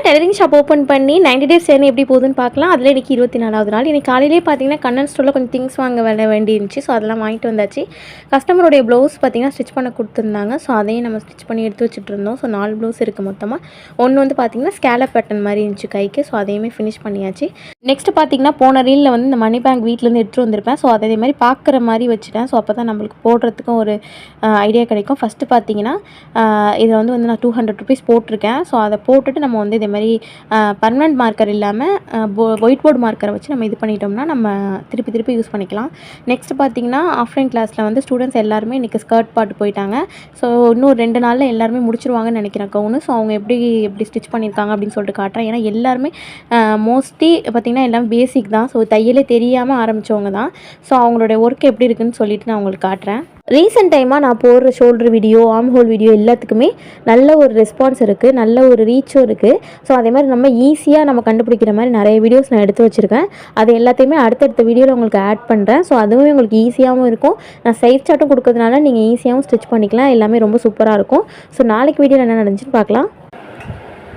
Tailoring shop open பண்ணி 90 days journey எப்படி போகுதுன்னு பார்க்கலாம். அதில் இன்றைக்கி 24வது நாள். இன்றைக்கி காலையிலே பார்த்தீங்கன்னா கண்ணன் ஸ்டோரில் கொஞ்சம் திங்ஸ் வாங்க வேண்டி இருந்துச்சு. ஸோ அதெல்லாம் வாங்கிட்டு வந்தாச்சு. கஸ்டமருடைய ப்ளவுஸ் பார்த்தீங்கன்னா ஸ்டிச் பண்ண கொடுத்துருந்தாங்க. ஸோ அதையும் நம்ம ஸ்டிச் பண்ணி எடுத்து வச்சுட்டு இருந்தோம். ஸோ 4 ப்ளவுஸ் இருக்குது மொத்தமாக. ஒன்று வந்து பார்த்தீங்கன்னா ஸ்கேலப் பேட்டர்ன் மாதிரி இருந்துச்சு கைக்கு. ஸோ அதையுமே ஃபினிஷ் பண்ணியாச்சு. நெக்ஸ்ட்டு பார்த்தீங்கன்னா போன ரீலில் வந்து இந்த மணி பேங்க் வீட்டிலேருந்து எடுத்துகிட்டு வந்திருப்பேன். ஸோ அதே மாதிரி பார்க்குற மாதிரி வச்சுட்டேன். ஸோ அப்போ தான் நம்மளுக்கு போடுறதுக்கும் ஒரு ஐடியா கிடைக்கும். ஃபஸ்ட்டு பார்த்தீங்கன்னா இதை வந்து நான் 200 ருபீஸ் போட்டிருக்கேன். ஸோ அதை போட்டுட்டு நம்ம வந்து இதே மாதிரி பர்மனெண்ட் மார்க்கர் இல்லாமல் ஒயிட் போர்டு மார்க்கரை வச்சு நம்ம இது பண்ணிட்டோம்னா நம்ம திருப்பி யூஸ் பண்ணிக்கலாம். நெக்ஸ்ட் பார்த்தீங்கன்னா ஆஃப்லைன் கிளாஸில் வந்து ஸ்டூடெண்ட்ஸ் எல்லாருமே இன்றைக்கி ஸ்கர்ட் பாட்டு போயிட்டாங்க. ஸோ இன்னும் 2 நாளில் எல்லாருமே முடிச்சிருவாங்கன்னு நினைக்கிறேன் கவுனு. ஸோ அவங்க எப்படி ஸ்டிச் பண்ணியிருக்காங்க அப்படின்னு சொல்லிட்டு காட்டுறேன். ஏன்னா எல்லாருமே மோஸ்ட்லி பார்த்திங்கன்னா எல்லாம் பேசிக் தான். ஸோ தையலே தெரியாமல் ஆரம்பித்தவங்க தான். ஸோ அவங்களுடைய ஒர்க் எப்படி இருக்குதுன்னு சொல்லிட்டு நான் உங்களுக்கு காட்டுறேன். ரீசெண்ட் டைமாக நான் போடுற shoulder video, arm whole video எல்லாத்துக்குமே நல்ல ஒரு ரெஸ்பான்ஸ் இருக்குது, நல்ல ஒரு ரீச்சும் இருக்குது. ஸோ அதே மாதிரி நம்ம ஈஸியாக நம்ம கண்டுபிடிக்கிற மாதிரி நிறைய வீடியோஸ் நான் எடுத்து வச்சுருக்கேன். அது எல்லாத்தையுமே அடுத்தடுத்த வீடியோவில் உங்களுக்கு ஆட் பண்ணுறேன். ஸோ அதுவும் உங்களுக்கு ஈஸியாகவும் இருக்கும். நான் சைஸ் சார்ட்டும் கொடுக்கறதுனால நீங்கள் ஈஸியாகவும் ஸ்டிச் பண்ணிக்கலாம். எல்லாமே ரொம்ப சூப்பராக இருக்கும். ஸோ நாளைக்கு வீடியோவில் என்ன நடந்துச்சுன்னு பார்க்கலாம்.